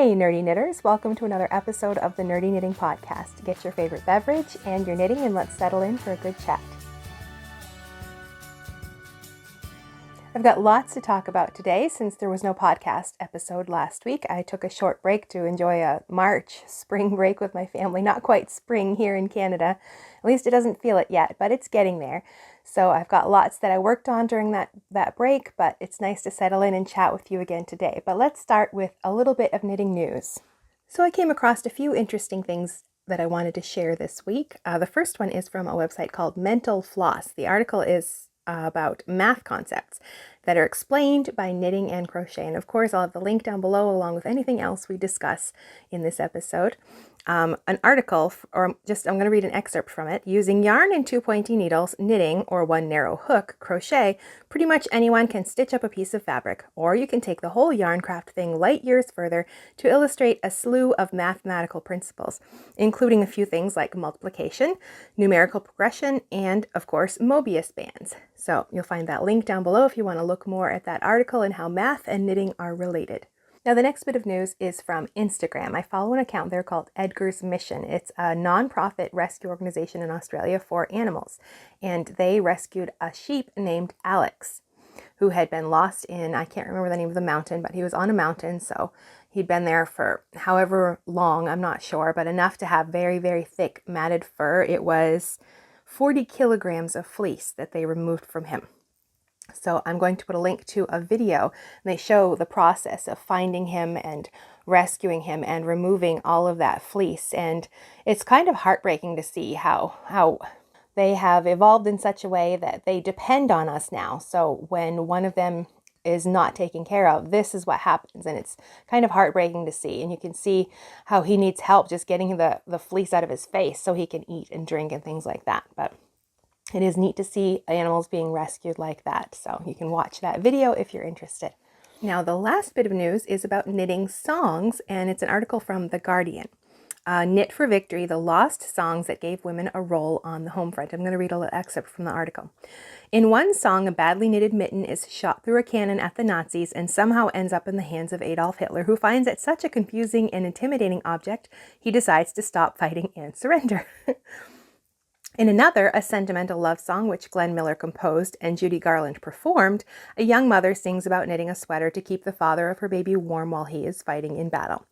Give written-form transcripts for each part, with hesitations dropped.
Hey nerdy knitters, welcome to another episode of the Nerdy Knitting Podcast. Get your favorite beverage and your knitting and let's settle in for a good chat. I've got lots to talk about today since there was no podcast episode last week. I took a short break to enjoy a March spring break with my family. Not quite spring here in Canada. At least it doesn't feel it yet, but it's getting there. So I've got lots that I worked on during that break, but it's nice to settle in and chat with you again today. But let's start with a little bit of knitting news. So I came across a few interesting things that I wanted to share this week. The first one is from a website called Mental Floss. The article is about math concepts that are explained by knitting and crochet. And of course, I'll have the link down below along with anything else we discuss in this episode. An article, I'm going to read an excerpt from it. Using yarn and two pointy needles, knitting, or one narrow hook, crochet, pretty much anyone can stitch up a piece of fabric, or you can take the whole yarn craft thing light years further to illustrate a slew of mathematical principles, including a few things like multiplication, numerical progression, and, of course, Mobius bands. So you'll find that link down below if you want to look more at that article and how math and knitting are related. Now, the next bit of news is from Instagram. I follow an account there called Edgar's Mission. It's a non-profit rescue organization in Australia for animals. And they rescued a sheep named Alex, who had been lost in, I can't remember the name of the mountain, but he was on a mountain. So he'd been there for however long, I'm not sure, but enough to have very, very thick matted fur. It was 40 kilograms of fleece that they removed from him. So I'm going to put a link to a video, and they show the process of finding him and rescuing him and removing all of that fleece. And it's kind of heartbreaking to see how they have evolved in such a way that they depend on us now. So when one of them is not taken care of, this is what happens. And it's kind of heartbreaking to see. And you can see how he needs help just getting the fleece out of his face so he can eat and drink and things like that. But it is neat to see animals being rescued like that. So you can watch that video if you're interested. Now, the last bit of news is about knitting songs, and it's an article from The Guardian. Knit for Victory, the lost songs that gave women a role on the home front. I'm going to read a little excerpt from the article. In one song, a badly knitted mitten is shot through a cannon at the Nazis and somehow ends up in the hands of Adolf Hitler, who finds it such a confusing and intimidating object, he decides to stop fighting and surrender. In another, a sentimental love song which Glenn Miller composed and Judy Garland performed, a young mother sings about knitting a sweater to keep the father of her baby warm while he is fighting in battle.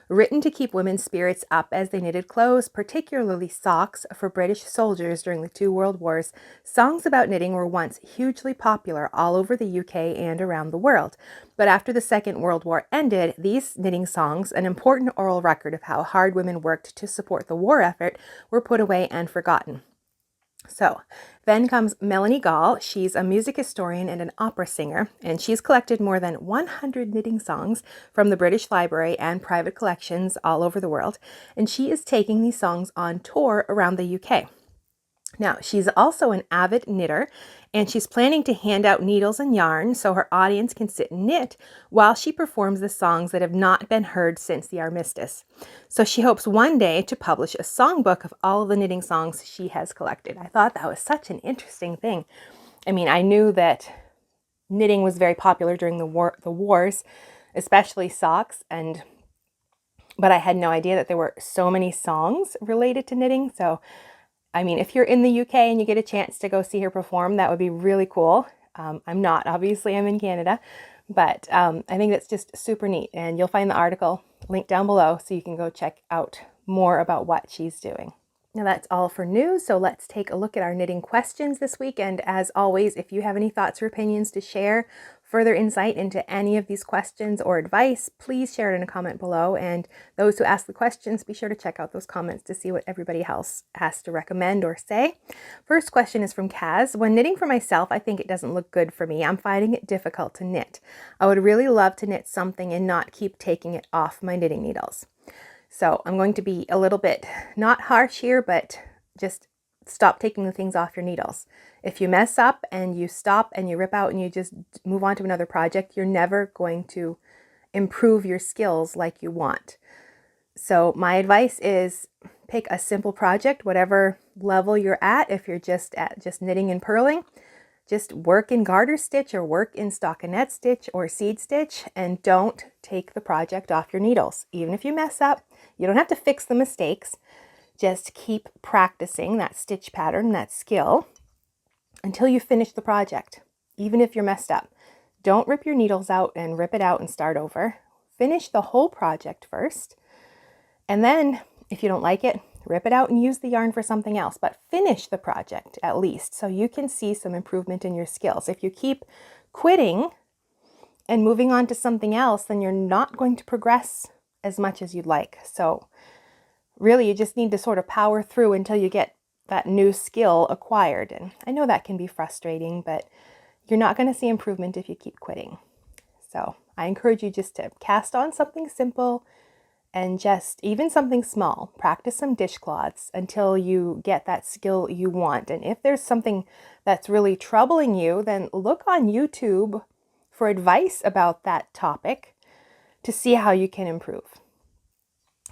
Written to keep women's spirits up as they knitted clothes, particularly socks, for British soldiers during the two world wars, songs about knitting were once hugely popular all over the UK and around the world. But after the Second World War ended, these knitting songs, an important oral record of how hard women worked to support the war effort, were put away and forgotten. So then comes Melanie Gall. She's a music historian and an opera singer, and she's collected more than 100 knitting songs from the British Library and private collections all over the world, and she is taking these songs on tour around the UK. Now, she's also an avid knitter, and she's planning to hand out needles and yarn so her audience can sit and knit while she performs the songs that have not been heard since the armistice. So she hopes one day to publish a songbook of all of the knitting songs she has collected. I thought that was such an interesting thing. I mean, I knew that knitting was very popular during the wars, especially socks, but I had no idea that there were so many songs related to knitting. So I mean, if you're in the UK and you get a chance to go see her perform, that would be really cool. I'm not, obviously I'm in Canada, but I think that's just super neat. And you'll find the article linked down below so you can go check out more about what she's doing. Now that's all for news, so let's take a look at our knitting questions this week. And as always, if you have any thoughts or opinions to share, further insight into any of these questions or advice, please share it in a comment below. And those who ask the questions, be sure to check out those comments to see what everybody else has to recommend or say. First question is from Kaz. When knitting for myself, I think it doesn't look good for me. I'm finding it difficult to knit. I would really love to knit something and not keep taking it off my knitting needles. So I'm going to be a little bit not harsh here, but just stop taking the things off your needles. If you mess up and you stop and you rip out and you just move on to another project, you're never going to improve your skills like you want. So my advice is pick a simple project, whatever level you're at. If you're just knitting and purling, Just work in garter stitch or work in stockinette stitch or seed stitch, and don't take the project off your needles. Even if you mess up, you don't have to fix the mistakes. Just keep practicing that stitch pattern, that skill, until you finish the project, even if you're messed up. Don't rip your needles out and rip it out and start over. Finish the whole project first, and then if you don't like it, rip it out and use the yarn for something else, but finish the project at least so you can see some improvement in your skills. If you keep quitting and moving on to something else, then you're not going to progress as much as you'd like. So really, you just need to sort of power through until you get that new skill acquired. And I know that can be frustrating, but you're not going to see improvement if you keep quitting. So I encourage you just to cast on something simple and just even something small. Practice some dishcloths until you get that skill you want. And if there's something that's really troubling you, then look on YouTube for advice about that topic to see how you can improve.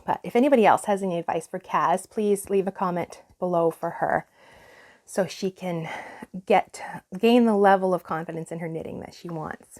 But if anybody else has any advice for Kaz, please leave a comment below for her so she can gain the level of confidence in her knitting that she wants.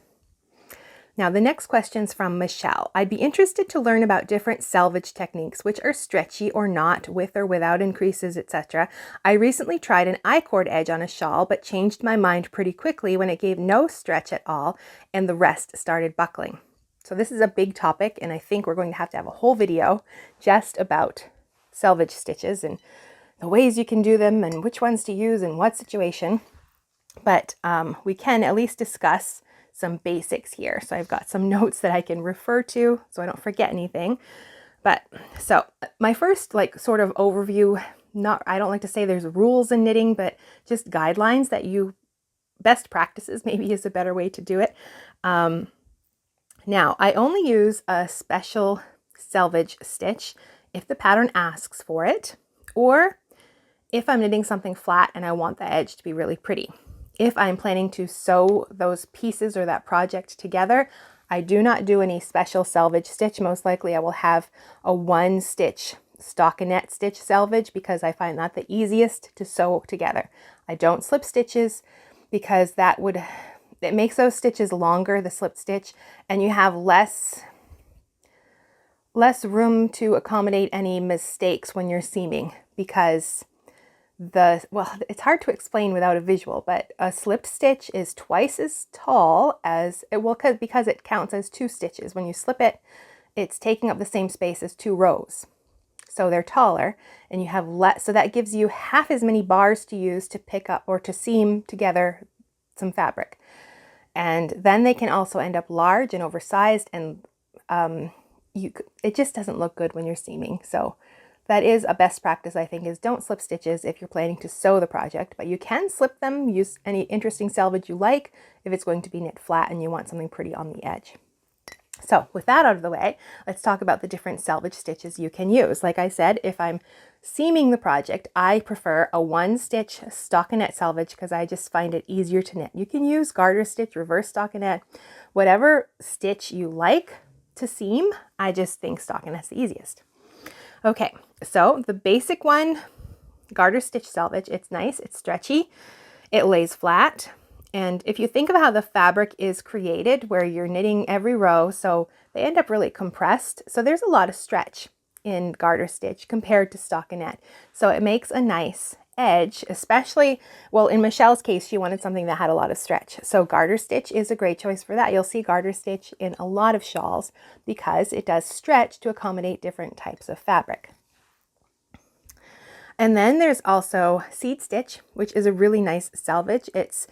Now, the next question's from Michelle. I'd be interested to learn about different selvage techniques, which are stretchy or not, with or without increases, etc. I recently tried an I-cord edge on a shawl, but changed my mind pretty quickly when it gave no stretch at all and the rest started buckling. So this is a big topic, and I think we're going to have a whole video just about selvage stitches and the ways you can do them and which ones to use in what situation. But we can at least discuss some basics here. So I've got some notes that I can refer to so I don't forget anything. But so my first sort of overview, I don't like to say there's rules in knitting, but just guidelines that best practices maybe is a better way to do it. Now I only use a special selvage stitch if the pattern asks for it, or if I'm knitting something flat and I want the edge to be really pretty. If I'm planning to sew those pieces or that project together, I do not do any special selvage stitch. Most likely I will have a 1-stitch stockinette stitch selvage because I find that the easiest to sew together. I don't slip stitches because it makes those stitches longer, the slip stitch, and you have less room to accommodate any mistakes when you're seaming, because it's hard to explain without a visual, but a slip stitch is twice as tall as it will, because it counts as 2 stitches. When you slip it, it's taking up the same space as 2 rows. So they're taller, and you have less, so that gives you half as many bars to use to pick up or to seam together some fabric. And then they can also end up large and oversized, and it just doesn't look good when you're seaming. So that is a best practice, I think, is don't slip stitches if you're planning to sew the project, but you can slip them, use any interesting selvage you like if it's going to be knit flat and you want something pretty on the edge. So with that out of the way, let's talk about the different selvage stitches you can use. Like I said, if I'm seaming the project, I prefer a 1-stitch stockinette selvage because I just find it easier to knit. You can use garter stitch, reverse stockinette, whatever stitch you like to seam. I just think stockinette's the easiest. Okay, so the basic one, garter stitch selvage, it's nice, it's stretchy, it lays flat. And if you think of how the fabric is created, where you're knitting every row, so they end up really compressed. So there's a lot of stretch in garter stitch compared to stockinette. So it makes a nice edge, especially, well, in Michelle's case, she wanted something that had a lot of stretch. So garter stitch is a great choice for that. You'll see garter stitch in a lot of shawls because it does stretch to accommodate different types of fabric. And then there's also seed stitch, which is a really nice selvage. It's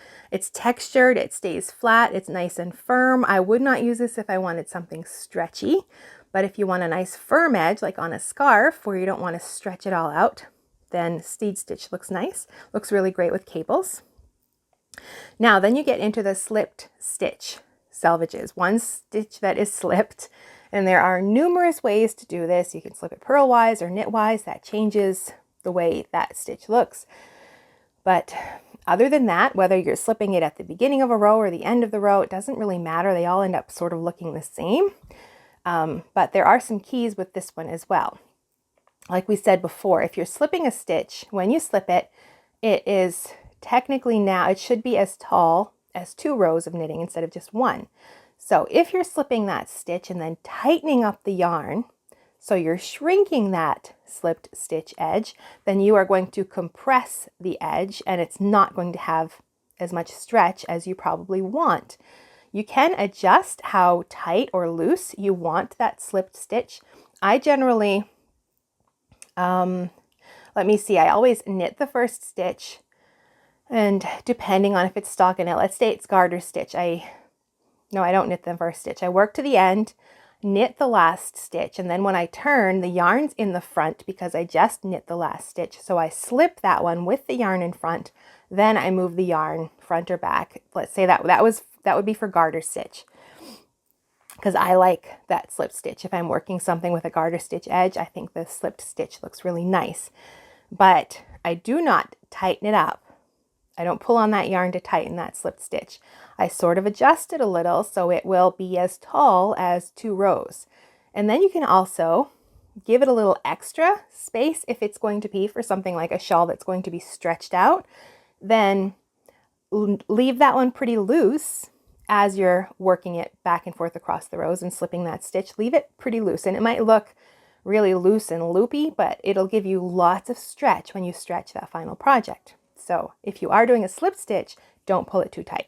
textured, it stays flat, it's nice and firm. I would not use this if I wanted something stretchy, but if you want a nice firm edge, like on a scarf where you don't want to stretch it all out, then seed stitch looks nice. Looks really great with cables. Now, then you get into the slipped stitch selvages. One stitch that is slipped, and there are numerous ways to do this. You can slip it purlwise or knitwise. That changes the way that stitch looks. But other than that, whether you're slipping it at the beginning of a row or the end of the row, it doesn't really matter. They all end up sort of looking the same. But there are some keys with this one as well. Like we said before, if you're slipping a stitch, when you slip it, it is technically now it should be as tall as 2 rows of knitting instead of just 1. So if you're slipping that stitch and then tightening up the yarn, so you're shrinking that slipped stitch edge, then you are going to compress the edge and it's not going to have as much stretch as you probably want. You can adjust how tight or loose you want that slipped stitch. I generally, let me see, I always knit the first stitch, and depending on if it's stockinette, let's say it's garter stitch, no, I don't knit the first stitch. I work to the end, knit the last stitch, and then when I turn, the yarn's in the front because I just knit the last stitch. So I slip that one with the yarn in front, then I move the yarn front or back. Let's say that would be for garter stitch, because I like that slip stitch. If I'm working something with a garter stitch edge, I think the slipped stitch looks really nice. But I do not tighten it up. I don't pull on that yarn to tighten that slipped stitch. I sort of adjust it a little so it will be as tall as 2 rows. And then you can also give it a little extra space if it's going to be for something like a shawl that's going to be stretched out. Then leave that one pretty loose as you're working it back and forth across the rows and slipping that stitch. Leave it pretty loose, and it might look really loose and loopy, but it'll give you lots of stretch when you stretch that final project. So if you are doing a slip stitch, don't pull it too tight.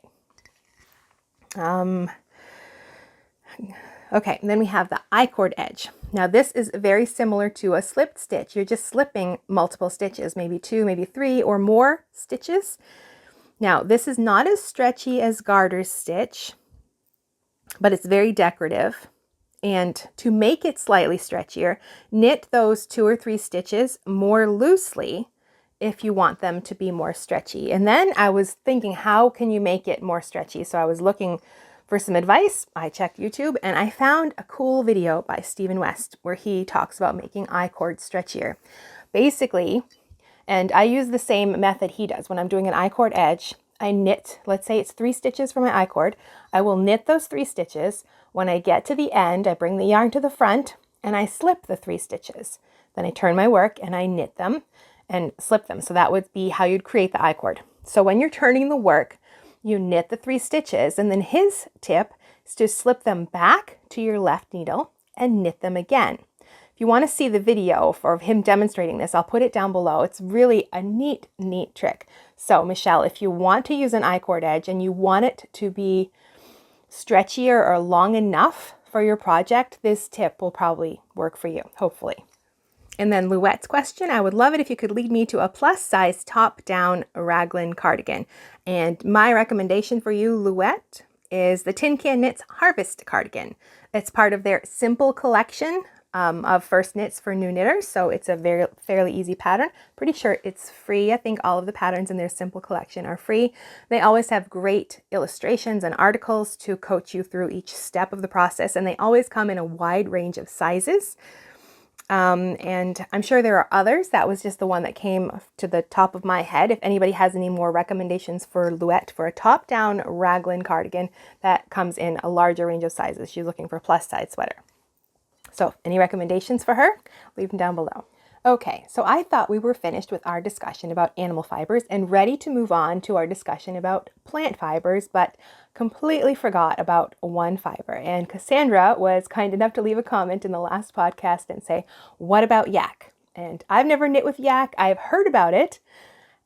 Okay, and then we have the I-cord edge. Now this is very similar to a slipped stitch. You're just slipping multiple stitches, maybe 2, maybe 3 or more stitches. Now this is not as stretchy as garter stitch, but it's very decorative. And to make it slightly stretchier, knit those 2 or 3 stitches more loosely if you want them to be more stretchy. And then I was thinking, how can you make it more stretchy? So I was looking for some advice. I checked YouTube and I found a cool video by Stephen West where he talks about making I-cord stretchier. Basically, and I use the same method he does. When I'm doing an I-cord edge, I knit, let's say it's 3 stitches for my I-cord. I will knit those 3 stitches. When I get to the end, I bring the yarn to the front and I slip the 3 stitches. Then I turn my work and I knit them and slip them. So that would be how you'd create the I-cord. So when you're turning the work, you knit the 3 stitches, and then his tip is to slip them back to your left needle and knit them again. If you want to see the video of him demonstrating this, I'll put it down below. It's really a neat trick. So Michelle, if you want to use an I-cord edge and you want it to be stretchier or long enough for your project, this tip will probably work for you, hopefully. And then Louette's question, I would love it if you could lead me to a plus size top-down raglan cardigan. And my recommendation for you, Louette, is the Tin Can Knits Harvest cardigan. It's part of their simple collection of first knits for new knitters. So it's a fairly easy pattern. Pretty sure it's free. I think all of the patterns in their simple collection are free. They always have great illustrations and articles to coach you through each step of the process. And they always come in a wide range of sizes. And I'm sure there are others. That was just the one that came to the top of my head. If anybody has any more recommendations for Louette for a top-down raglan cardigan that comes in a larger range of sizes, she's looking for a plus size sweater. So any recommendations for her? Leave them down below. Okay, so I thought we were finished with our discussion about animal fibers and ready to move on to our discussion about plant fibers, but completely forgot about one fiber. And Cassandra was kind enough to leave a comment in the last podcast and say, what about yak? And I've never knit with yak. I've heard about it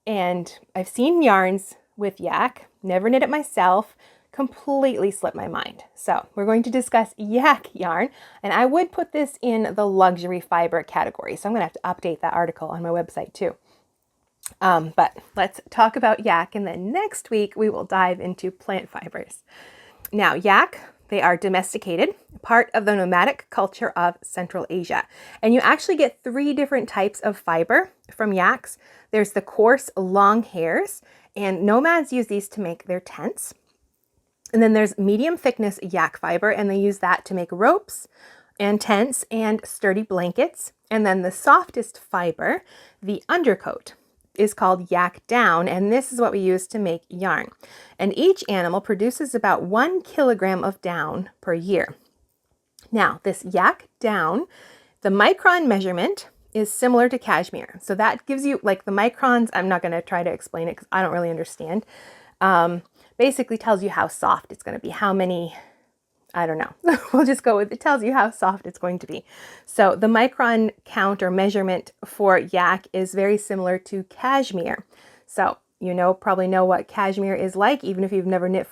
and I've seen yarns with yak, never knit it myself. Completely slipped my mind. So we're going to discuss yak yarn, and I would put this in the luxury fiber category. So I'm going to have to update that article on my website too. But let's talk about yak, and then next week we will dive into plant fibers. Now yak, they are domesticated, part of the nomadic culture of Central Asia. And you actually get 3 different types of fiber from yaks. There's the coarse long hairs, and nomads use these to make their tents. And then there's medium thickness yak fiber, and they use that to make ropes and tents and sturdy blankets. And then the softest fiber, the undercoat, is called yak down, and this is what we use to make yarn. And each animal produces about 1 kilogram of down per year. Now, this yak down, the micron measurement is similar to cashmere. So that gives you like the microns. I'm not going to try to explain it because I don't really understand. Basically tells you how soft it's going to be, how many, I don't know. We'll just go with it. Tells you how soft it's going to be. So the micron count or measurement for yak is very similar to cashmere. So probably know what cashmere is like, even if you've never knit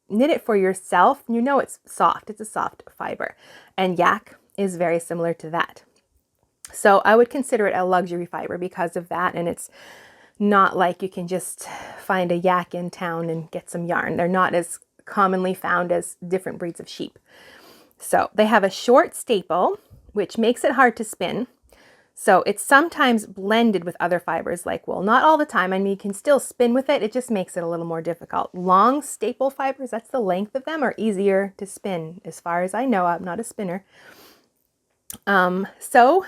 it for yourself. It's soft. It's a soft fiber, and yak is very similar to that. So I would consider it a luxury fiber because of that, and it's not like you can just find a yak in town and get some yarn. They're not as commonly found as different breeds of sheep. So they have a short staple, which makes it hard to spin. So it's sometimes blended with other fibers like wool. Not all the time. I mean, you can still spin with it. It just makes it a little more difficult. Long staple fibers, that's the length of them, are easier to spin. As far as I know, I'm not a spinner. So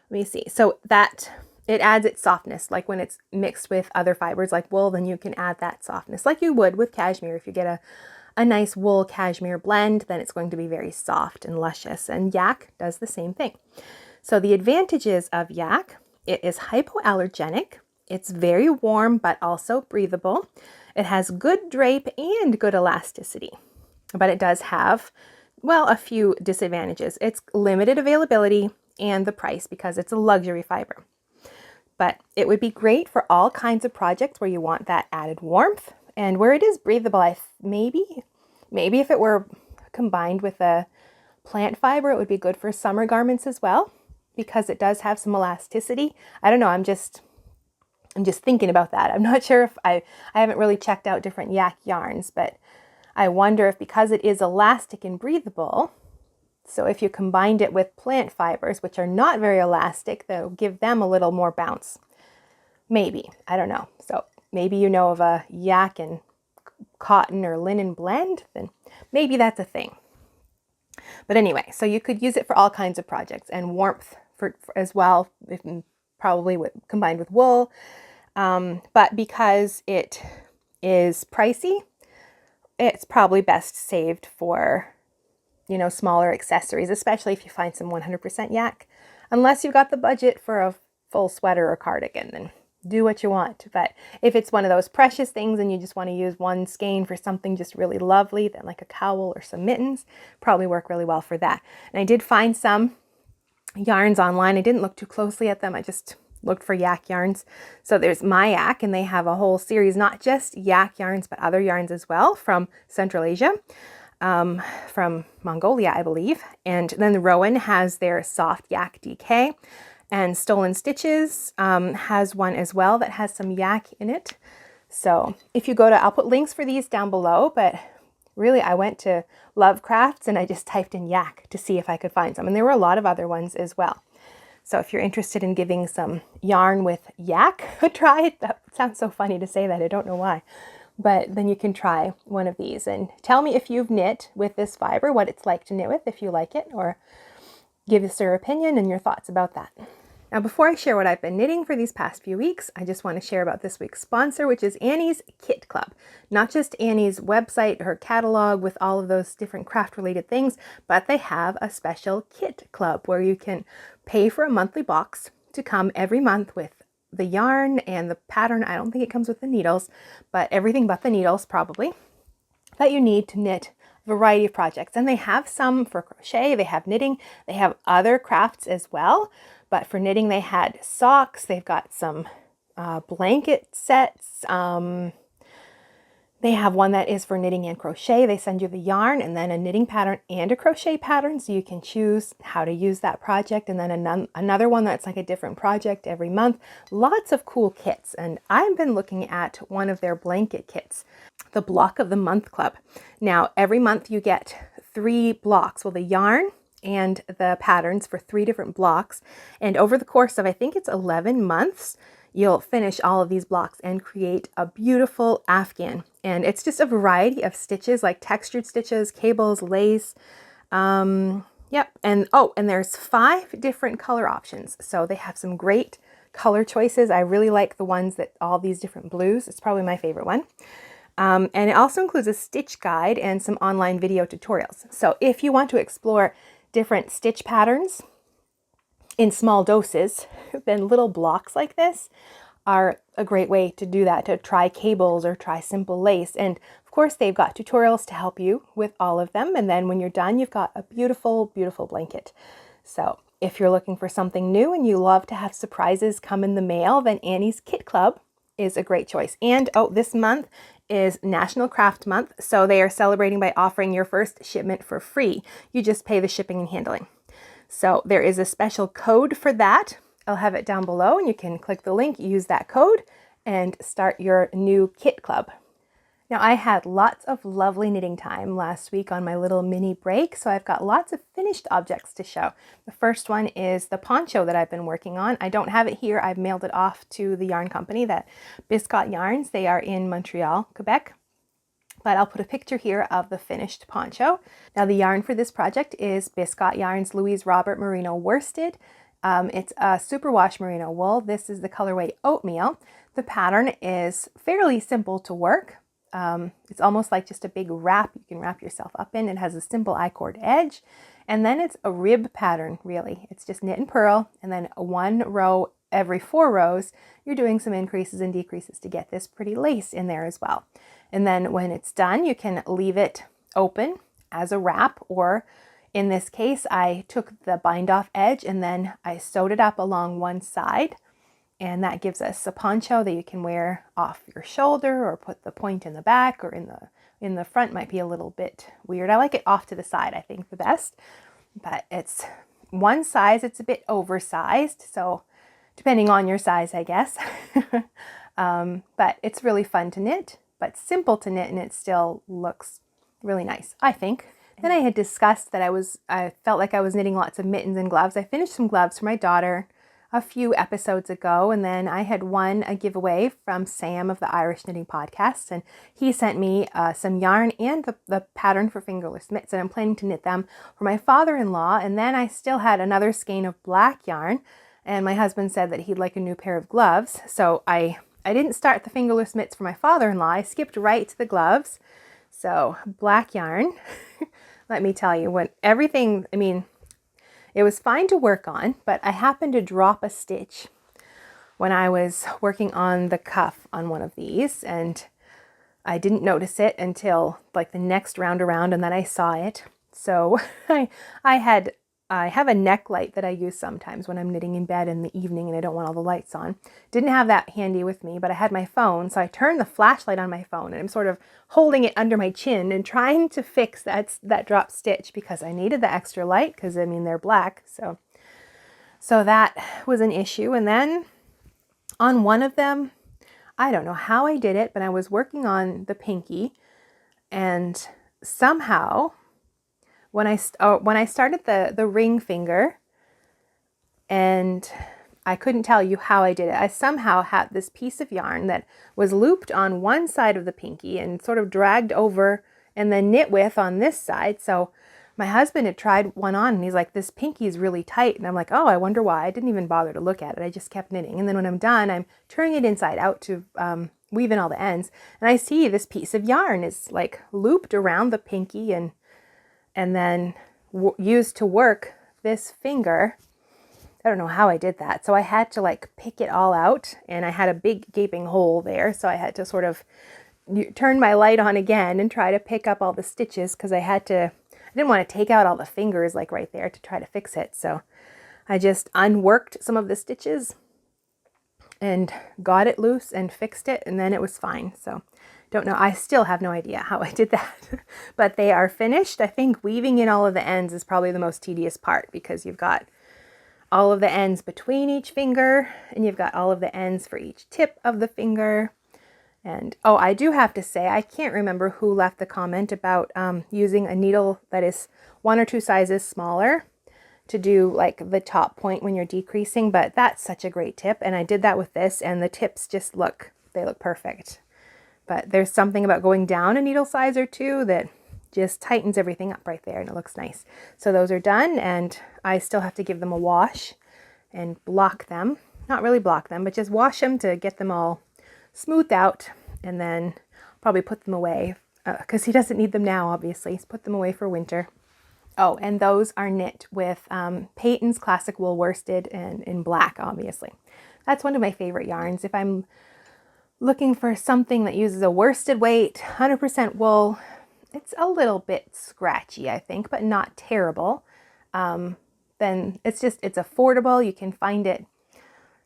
let me see. So that it adds its softness, like when it's mixed with other fibers like wool, then you can add that softness like you would with cashmere. If you get a nice wool cashmere blend, then it's going to be very soft and luscious, and yak does the same thing. So the advantages of yak: it is hypoallergenic, it's very warm but also breathable, it has good drape and good elasticity, but it does have, well, a few disadvantages. It's limited availability and the price because it's a luxury fiber. But it would be great for all kinds of projects where you want that added warmth, and where it is breathable. Maybe if it were combined with a plant fiber, it would be good for summer garments as well, because it does have some elasticity. I don't know. I'm just thinking about that. I'm not sure if I haven't really checked out different yak yarns, but I wonder if because it is elastic and breathable, so if you combined it with plant fibers, which are not very elastic, that'll give them a little more bounce. Maybe. I don't know. So maybe you know of a yak and cotton or linen blend, then maybe that's a thing. But anyway, so you could use it for all kinds of projects, and warmth for as well, probably combined with wool. But because it is pricey, it's probably best saved for smaller accessories, especially if you find some 100% yak. Unless you've got the budget for a full sweater or cardigan, then do what you want. But if it's one of those precious things and you just want to use one skein for something just really lovely, then like a cowl or some mittens, probably work really well for that. And I did find some yarns online. I didn't look too closely at them. I just looked for yak yarns. So there's My Yak, and they have a whole series, not just yak yarns, but other yarns as well from Central Asia. From Mongolia, I believe. And then the Rowan has their soft yak DK, and Stolen Stitches has one as well that has some yak in it. So if you go to, I'll put links for these down below, but really I went to Lovecrafts and I just typed in yak to see if I could find some. And there were a lot of other ones as well. So if you're interested in giving some yarn with yak a try, that sounds so funny to say that. I don't know why. But then you can try one of these and tell me if you've knit with this fiber, what it's like to knit with, if you like it, or give us your opinion and your thoughts about that. Now, before I share what I've been knitting for these past few weeks, I just want to share about this week's sponsor, which is Annie's Kit Club. Not just Annie's website, her catalog with all of those different craft-related things, but they have a special kit club where you can pay for a monthly box to come every month with the yarn and the pattern. I don't think it comes with the needles, but everything but the needles probably that you need to knit a variety of projects. And they have some for crochet, they have knitting, they have other crafts as well. But for knitting, they had socks, they've got some blanket sets. They have one that is for knitting and crochet. They send you the yarn and then a knitting pattern and a crochet pattern, so you can choose how to use that project. And then another one that's like a different project every month. Lots of cool kits. And I've been looking at one of their blanket kits, the Block of the Month Club. Now, every month you get 3 blocks. Well, the yarn and the patterns for 3 different blocks. And over the course of, I think it's 11 months, you'll finish all of these blocks and create a beautiful afghan. And it's just a variety of stitches, like textured stitches, cables, lace. Yep. And there's 5 different color options. So they have some great color choices. I really like the ones that all these different blues. It's probably my favorite one. And it also includes a stitch guide and some online video tutorials. So if you want to explore different stitch patterns, in small doses, then little blocks like this are a great way to do that, to try cables or try simple lace. And of course, they've got tutorials to help you with all of them. And then when you're done, you've got a beautiful, beautiful blanket. So if you're looking for something new and you love to have surprises come in the mail, then Annie's Kit Club is a great choice. And this month is National Craft Month. So they are celebrating by offering your first shipment for free. You just pay the shipping and handling. So there is a special code for that. I'll have it down below and you can click the link, use that code, and start your new kit club. Now, I had lots of lovely knitting time last week on my little mini break, so I've got lots of finished objects to show. The first one is the poncho that I've been working on. I don't have it here. I've mailed it off to the yarn company, that Biscotte yarns. They are in Montreal, Quebec. But I'll put a picture here of the finished poncho. Now, the yarn for this project is Biscotte Yarns Louise Robert Merino worsted. It's a superwash merino wool. This is the colorway Oatmeal. The pattern is fairly simple to work. It's almost like just a big wrap you can wrap yourself up in. It has a simple I-cord edge. And then it's a rib pattern, really. It's just knit and purl, and then one row every 4 rows. You're doing some increases and decreases to get this pretty lace in there as well. And then when it's done, you can leave it open as a wrap, or in this case, I took the bind off edge and then I sewed it up along one side. And that gives us a poncho that you can wear off your shoulder, or put the point in the back, or in the front might be a little bit weird. I like it off to the side, I think the best. But it's one size, it's a bit oversized. So depending on your size, I guess. But it's really fun to knit, but simple to knit, and it still looks really nice, I think. Then I had discussed that I felt like I was knitting lots of mittens and gloves. I finished some gloves for my daughter a few episodes ago, and then I had won a giveaway from Sam of the Irish Knitting Podcast, and he sent me some yarn and the pattern for fingerless mitts, and I'm planning to knit them for my father-in-law. And then I still had another skein of black yarn, and my husband said that he'd like a new pair of gloves. So I didn't start the fingerless mitts for my father-in-law. I skipped right to the gloves. So black yarn, let me tell you, it was fine to work on, but I happened to drop a stitch when I was working on the cuff on one of these, and I didn't notice it until like the next round around, and then I saw it. So I have a neck light that I use sometimes when I'm knitting in bed in the evening and I don't want all the lights on. Didn't have that handy with me, but I had my phone, so I turned the flashlight on my phone and I'm sort of holding it under my chin and trying to fix that drop stitch, because I needed the extra light, because they're black. So that was an issue. And then on one of them, I don't know how I did it, but I was working on the pinky, and somehow when I started the ring finger, and I couldn't tell you how I did it, I somehow had this piece of yarn that was looped on one side of the pinky and sort of dragged over and then knit with on this side. So my husband had tried one on and he's like, this pinky is really tight. And I'm like, oh, I wonder why. I didn't even bother to look at it. I just kept knitting. And then when I'm done, I'm turning it inside out to weave in all the ends. And I see this piece of yarn is like looped around the pinky and then used to work this finger. I don't know how I did that. So I had to like pick it all out, and I had a big gaping hole there. So I had to sort of turn my light on again and try to pick up all the stitches, because I didn't want to take out all the fingers like right there to try to fix it. So I just unworked some of the stitches and got it loose and fixed it, and then it was fine. So don't know. I still have no idea how I did that, but they are finished. I think weaving in all of the ends is probably the most tedious part, because you've got all of the ends between each finger, and you've got all of the ends for each tip of the finger. And oh, I do have to say, I can't remember who left the comment about using a needle that is 1 or 2 sizes smaller to do like the top point when you're decreasing, but that's such a great tip. And I did that with this, and the tips just look perfect. But there's something about going down a needle size or 2 that just tightens everything up right there, and it looks nice. So those are done, and I still have to give them a wash and block them. Not really block them, but just wash them to get them all smoothed out, and then probably put them away, because he doesn't need them now, obviously. He's put them away for winter. Oh, and those are knit with Patons Classic Wool Worsted and in black, obviously. That's one of my favorite yarns. If I'm looking for something that uses a worsted weight, 100% wool, it's a little bit scratchy, I think, but not terrible. Then it's affordable. You can find it.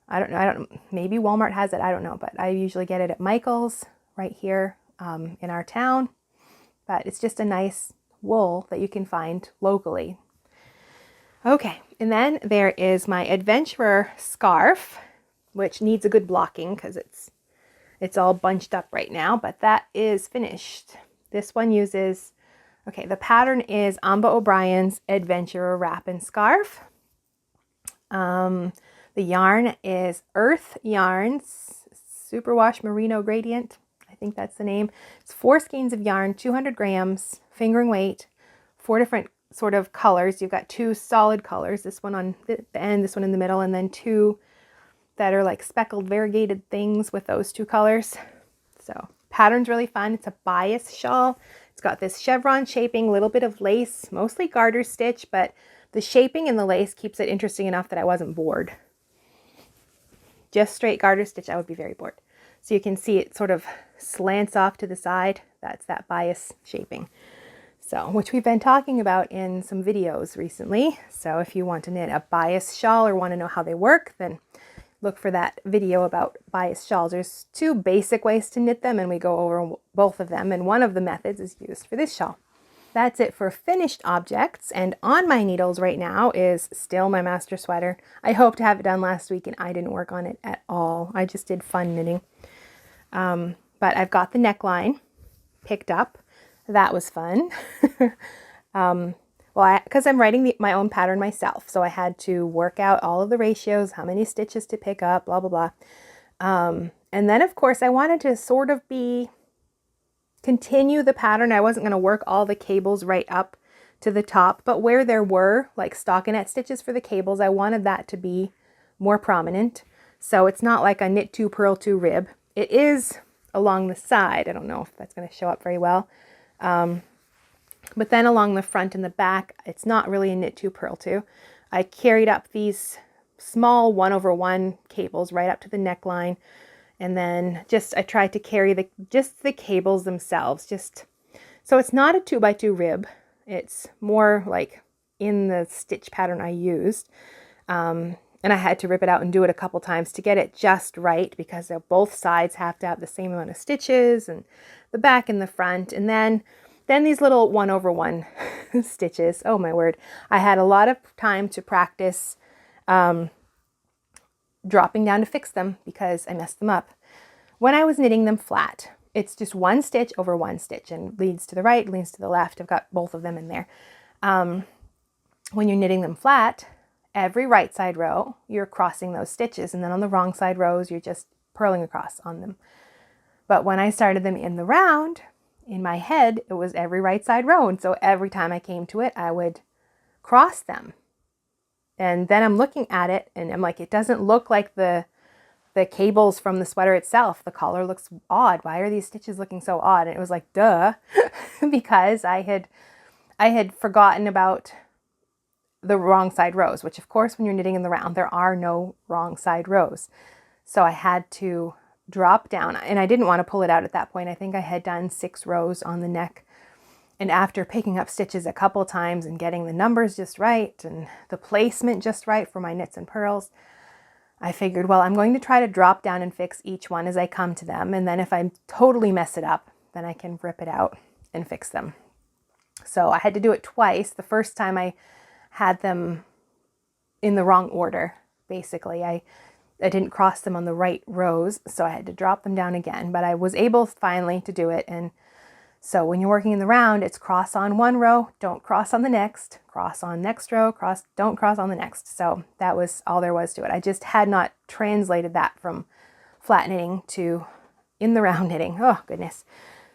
I don't know. Maybe Walmart has it. I don't know, but I usually get it at Michael's right here in our town. But it's just a nice wool that you can find locally. Okay, and then there is my Adventurer scarf, which needs a good blocking because it's all bunched up right now, but that is finished. This one uses, okay, the pattern is Ambah O'Brien's Adventurer Wrap and Scarf. The yarn is Urth Yarns Superwash Merino Gradient. I think that's the name. It's 4 skeins of yarn, 200 grams, fingering weight, 4 different sort of colors. You've got 2 solid colors, this one on the end, this one in the middle, and then 2 that are like speckled variegated things with those 2 colors. So pattern's really fun. It's a bias shawl. It's got this chevron shaping, a little bit of lace, mostly garter stitch, but the shaping in the lace keeps it interesting enough that I wasn't bored. Just straight garter stitch, I would be very bored. So you can see it sort of slants off to the side. That's that bias shaping. So, which we've been talking about in some videos recently. So if you want to knit a bias shawl or want to know how they work, then look for that video about bias shawls. There's 2 basic ways to knit them, and we go over both of them, and one of the methods is used for this shawl. That's it for finished objects, and on my needles right now is still my master sweater. I hope to have it done last week, and I didn't work on it at all. I just did fun knitting. But I've got the neckline picked up. That was fun. Well, because I'm writing my own pattern myself, so I had to work out all of the ratios, how many stitches to pick up, blah, blah, blah. And then, of course, I wanted to sort of continue the pattern. I wasn't going to work all the cables right up to the top, but where there were like stockinette stitches for the cables, I wanted that to be more prominent. So it's not like a knit 2, purl 2 rib. It is along the side. I don't know if that's going to show up very well. But then along the front and the back, it's not really a knit 2, purl 2. I carried up these small 1/1 cables right up to the neckline. And then I tried to carry just the cables themselves. So it's not a 2x2 rib. It's more like in the stitch pattern I used. And I had to rip it out and do it a couple times to get it just right, because both sides have to have the same amount of stitches, and the back and the front. And then these little 1/1 stitches. Oh my word. I had a lot of time to practice dropping down to fix them because I messed them up. When I was knitting them flat, it's just 1 stitch over 1 stitch, and leads to the right, leads to the left. I've got both of them in there. When you're knitting them flat, every right side row, you're crossing those stitches, and then on the wrong side rows, you're just purling across on them. But when I started them in the round, in my head, it was every right side row. And so every time I came to it, I would cross them. And then I'm looking at it and I'm like, it doesn't look like the cables from the sweater itself. The collar looks odd. Why are these stitches looking so odd? And it was like, duh, because I had forgotten about the wrong side rows, which of course, when you're knitting in the round, there are no wrong side rows. So I had to drop down, and I didn't want to pull it out at that point. I think I had done 6 rows on the neck. And after picking up stitches a couple times and getting the numbers just right and the placement just right for my knits and purls, I figured, well, I'm going to try to drop down and fix each one as I come to them. And then if I totally mess it up, then I can rip it out and fix them. So I had to do it twice. The first time I had them in the wrong order, basically. I didn't cross them on the right rows, so I had to drop them down again. But I was able finally to do it. And so when you're working in the round, it's cross on one row, don't cross on the next, cross on next row, don't cross on the next. So that was all there was to it. I just had not translated that from flat knitting to in the round knitting. Oh, goodness.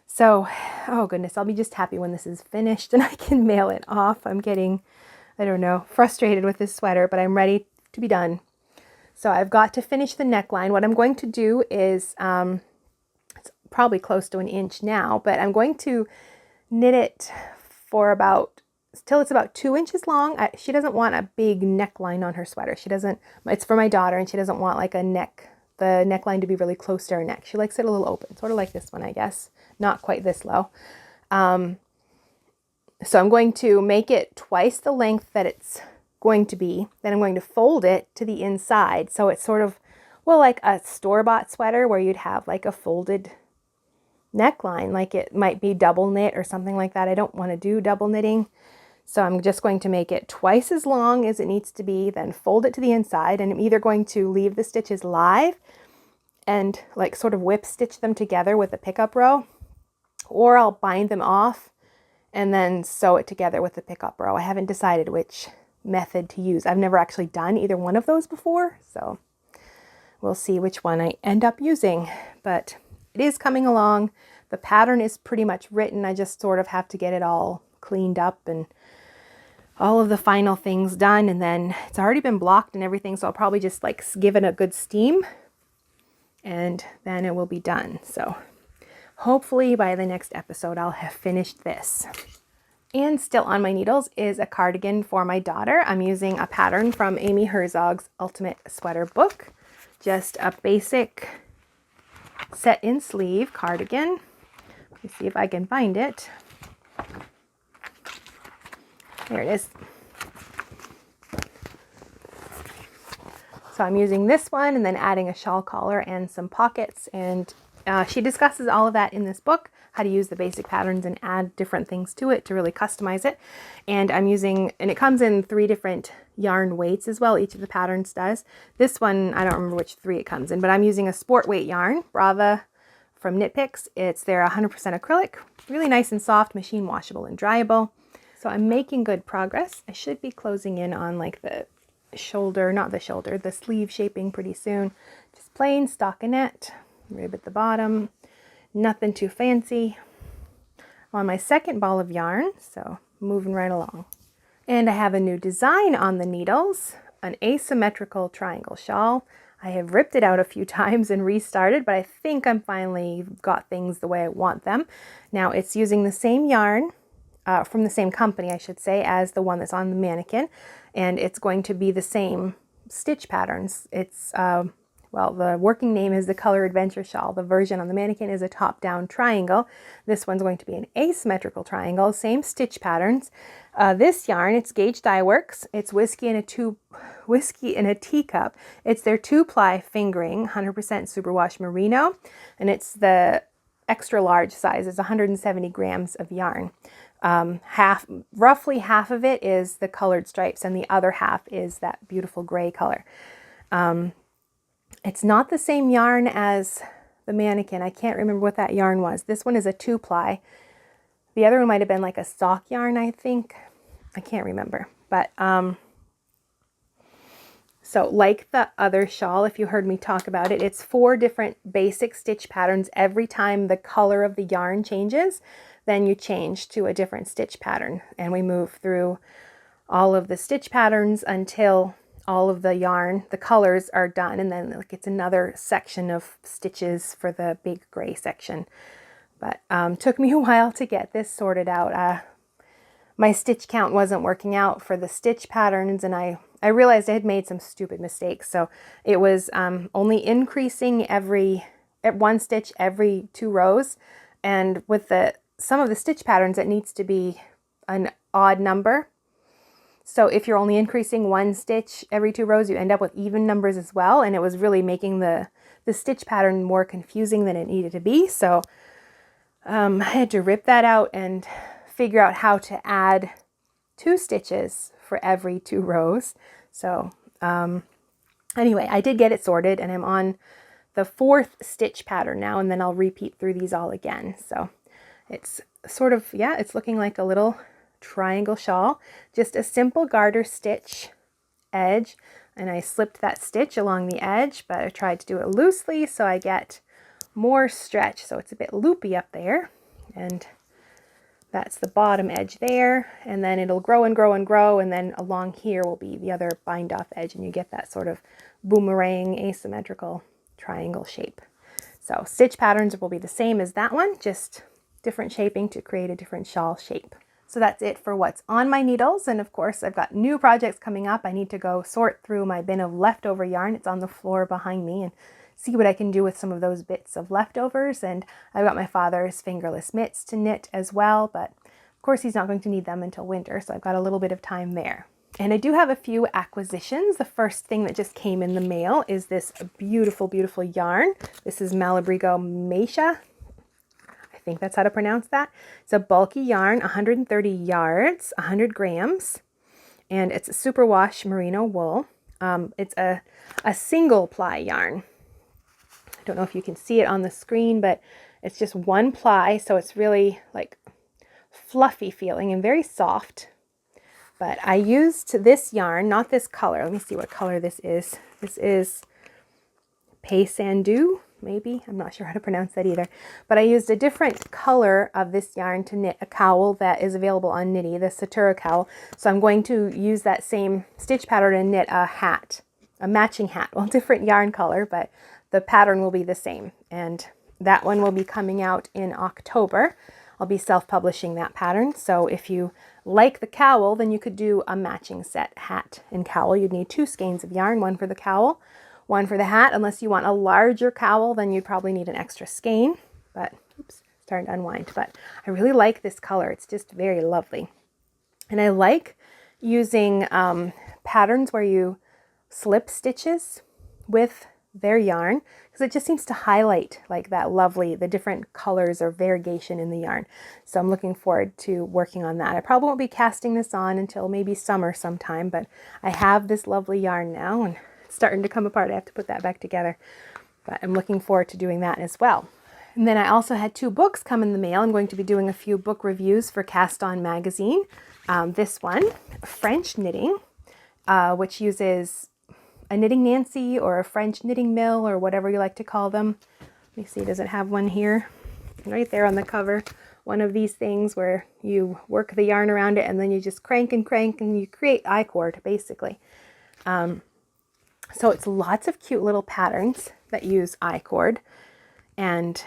So, oh, goodness, I'll be just happy when this is finished and I can mail it off. I'm getting, I don't know, frustrated with this sweater, but I'm ready to be done. So I've got to finish the neckline. What I'm going to do is, it's probably close to 1 inch now, but I'm going to knit it for about till it's about 2 inches long. She doesn't want a big neckline on her sweater. She doesn't, it's for my daughter, and she doesn't want like the neckline to be really close to her neck. She likes it a little open, sort of like this one, I guess. Not quite this low. So I'm going to make it twice the length that it's going to be. Then I'm going to fold it to the inside. So it's sort of, well, like a store-bought sweater where you'd have like a folded neckline, like it might be double knit or something like that. I don't want to do double knitting. So I'm just going to make it twice as long as it needs to be, then fold it to the inside. And I'm either going to leave the stitches live and like sort of whip stitch them together with a pickup row, or I'll bind them off and then sew it together with the pickup row. I haven't decided which method to use. I've never actually done either one of those before, so we'll see which one I end up using. But it is coming along. The pattern is pretty much written. I just sort of have to get it all cleaned up and all of the final things done. And then it's already been blocked and everything, so I'll probably just like give it a good steam and then it will be done. So hopefully by the next episode, I'll have finished this. And still on my needles is a cardigan for my daughter. I'm using a pattern from Amy Herzog's Ultimate Sweater book. Just a basic set in sleeve cardigan. Let me see if I can find it. There it is. So I'm using this one and then adding a shawl collar and some pockets, and she discusses all of that in this book, how to use the basic patterns and add different things to it to really customize it. And I'm using, and it comes in 3 different yarn weights as well, each of the patterns does. This one, I don't remember which 3 it comes in, but I'm using a sport weight yarn, Brava from Knit Picks. It's their 100% acrylic, really nice and soft, machine washable and dryable. So I'm making good progress. I should be closing in on like the shoulder, not the shoulder, the sleeve shaping pretty soon. Just plain stockinette, rib at the bottom, nothing too fancy. I'm on my second ball of yarn, so moving right along. And I have a new design on the needles, an asymmetrical triangle shawl. I have ripped it out a few times and restarted, but I think I'm finally got things the way I want them. Now it's using the same yarn, from the same company, I should say, as the one that's on the mannequin, and it's going to be the same stitch patterns. It's, well, the working name is the Color Adventure Shawl. The version on the mannequin is a top-down triangle. This one's going to be an asymmetrical triangle, same stitch patterns. This yarn, it's Gauge Dye Works. It's whiskey in a teacup. It's their 2-ply fingering, 100% superwash merino, and it's the extra large size. It's 170 grams of yarn. Roughly half of it is the colored stripes, and the other half is that beautiful gray color. It's not the same yarn as the mannequin. I can't remember what that yarn was. This one is a 2-ply. The other one might have been like a sock yarn, I think. I can't remember. But so like the other shawl, if you heard me talk about it, it's 4 different basic stitch patterns. Every time the color of the yarn changes, then you change to a different stitch pattern. And we move through all of the stitch patterns until all of the yarn, the colors are done. And then like it's another section of stitches for the big gray section. But took me a while to get this sorted out. My stitch count wasn't working out for the stitch patterns, and I realized I had made some stupid mistakes. So it was only increasing at 1 stitch every 2 rows. And with some of the stitch patterns, it needs to be an odd number. So if you're only increasing 1 stitch every 2 rows, you end up with even numbers as well. And it was really making the stitch pattern more confusing than it needed to be. So I had to rip that out and figure out how to add 2 stitches for every 2 rows. So anyway, I did get it sorted, and I'm on the 4th stitch pattern now, and then I'll repeat through these all again. So it's sort of, yeah, it's looking like a little triangle shawl, just a simple garter stitch edge, and I slipped that stitch along the edge, but I tried to do it loosely so I get more stretch, so it's a bit loopy up there, and that's the bottom edge there, and then it'll grow and grow and grow, and then along here will be the other bind off edge, and you get that sort of boomerang asymmetrical triangle shape. So stitch patterns will be the same as that one, just different shaping to create a different shawl shape. So that's it for what's on my needles. And of course, I've got new projects coming up. I need to go sort through my bin of leftover yarn. It's on the floor behind me, and see what I can do with some of those bits of leftovers. And I've got my father's fingerless mitts to knit as well, but of course he's not going to need them until winter, so I've got a little bit of time there. And I do have a few acquisitions. The first thing that just came in the mail is this beautiful, beautiful yarn. This is Malabrigo Meisha. I think that's how to pronounce that. It's a bulky yarn, 130 yards, 100 grams, and it's a superwash merino wool. It's a single ply yarn. I don't know if you can see it on the screen, but it's just one ply, so it's really like fluffy feeling and very soft. But I used this yarn, not this color. Let me see what color this is. This is Paysandu, maybe. I'm not sure how to pronounce that either. But I used a different color of this yarn to knit a cowl that is available on Knitty, the Satura cowl. So I'm going to use that same stitch pattern and knit a hat, a matching hat. Well, different yarn color, but the pattern will be the same. And that one will be coming out in October. I'll be self-publishing that pattern. So if you like the cowl, then you could do a matching set, hat and cowl. You'd need 2 skeins of yarn, one for the cowl, one for the hat. Unless you want a larger cowl, then you'd probably need an extra skein. But, oops, starting to unwind. But I really like this color. It's just very lovely. And I like using patterns where you slip stitches with their yarn, because it just seems to highlight like that lovely, the different colors or variegation in the yarn. So I'm looking forward to working on that. I probably won't be casting this on until maybe summer sometime, but I have this lovely yarn now and it's starting to come apart. I have to put that back together, but I'm looking forward to doing that as well. And then I also had 2 books come in the mail. I'm going to be doing a few book reviews for Cast On magazine. This one, French Knitting, which uses a knitting Nancy or a French knitting mill or whatever you like to call them. Let me see, does it have one here? Right there on the cover. One of these things where you work the yarn around it and then you just crank and you create I-cord basically. So it's lots of cute little patterns that use I-cord. And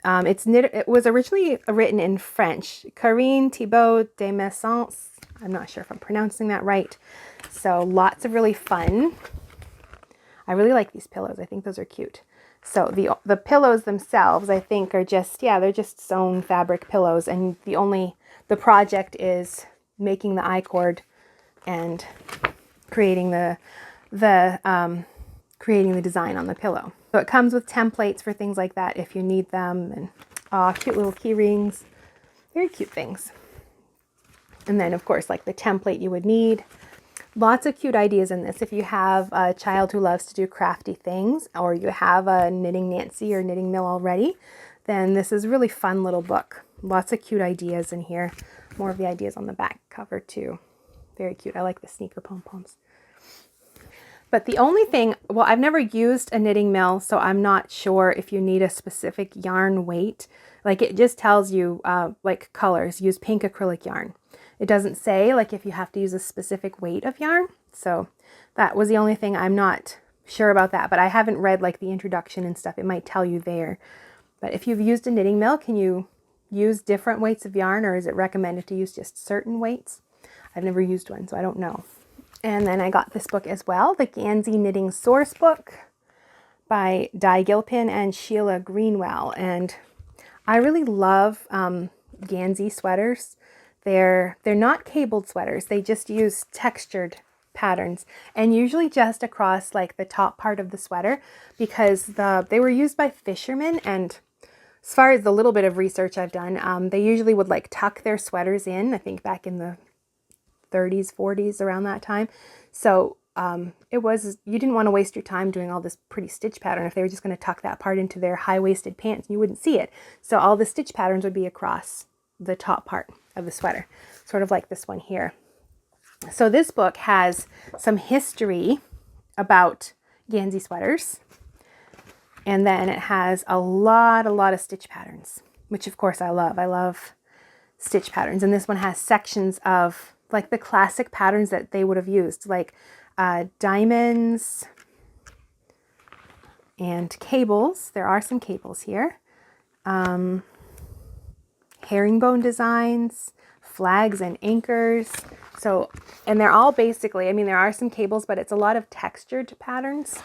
it was originally written in French. Karine Thibault de Messence. I'm not sure if I'm pronouncing that right. So lots of really fun. I really like these pillows. I think those are cute. So the pillows themselves, I think, are just, yeah, they're just sewn fabric pillows. And the project is making the I-cord and creating the design on the pillow. So it comes with templates for things like that if you need them. And cute little key rings. Very cute things. And then, of course, like the template you would need. Lots of cute ideas in this. If you have a child who loves to do crafty things, or you have a knitting Nancy or knitting mill already, then this is a really fun little book. Lots of cute ideas in here. More of the ideas on the back cover too. Very cute. I like the sneaker pom-poms. But the only thing, well, I've never used a knitting mill, so I'm not sure if you need a specific yarn weight. Like it just tells you like colors, use pink acrylic yarn. It doesn't say like if you have to use a specific weight of yarn. So that was the only thing. I'm not sure about that, but I haven't read like the introduction and stuff. It might tell you there. But if you've used a knitting mill, can you use different weights of yarn, or is it recommended to use just certain weights? I've never used one, so I don't know. And then I got this book as well, the Gansey Knitting Source Book by Di Gilpin and Sheila Greenwell. And I really love Gansey sweaters. They're not cabled sweaters. They just use textured patterns, and usually just across like the top part of the sweater, because they were used by fishermen. And as far as the little bit of research I've done, they usually would like tuck their sweaters in, I think back in the 30s, 40s, around that time. So you didn't want to waste your time doing all this pretty stitch pattern if they were just going to tuck that part into their high-waisted pants and you wouldn't see it. So all the stitch patterns would be across the top part of the sweater, sort of like this one here. So this book has some history about Gansey sweaters, and then it has a lot of stitch patterns, which of course I love. I love stitch patterns, and this one has sections of like the classic patterns that they would have used, like diamonds and cables. There are some cables here. Herringbone designs, flags and anchors. So, and they're all basically, I mean, there are some cables, but it's a lot of textured patterns.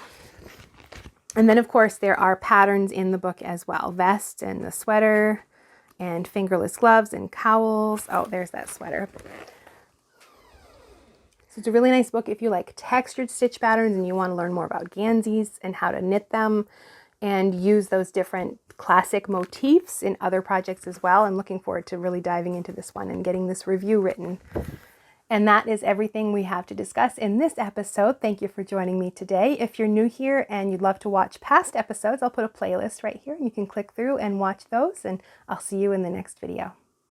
And then, of course, there are patterns in the book as well. Vest and the sweater and fingerless gloves and cowls. Oh, there's that sweater. So it's a really nice book if you like textured stitch patterns and you want to learn more about ganzis and how to knit them and use those different classic motifs in other projects as well. I'm looking forward to really diving into this one and getting this review written. And that is everything we have to discuss in this episode. Thank you for joining me today. If you're new here and you'd love to watch past episodes, I'll put a playlist right here and you can click through and watch those, and I'll see you in the next video.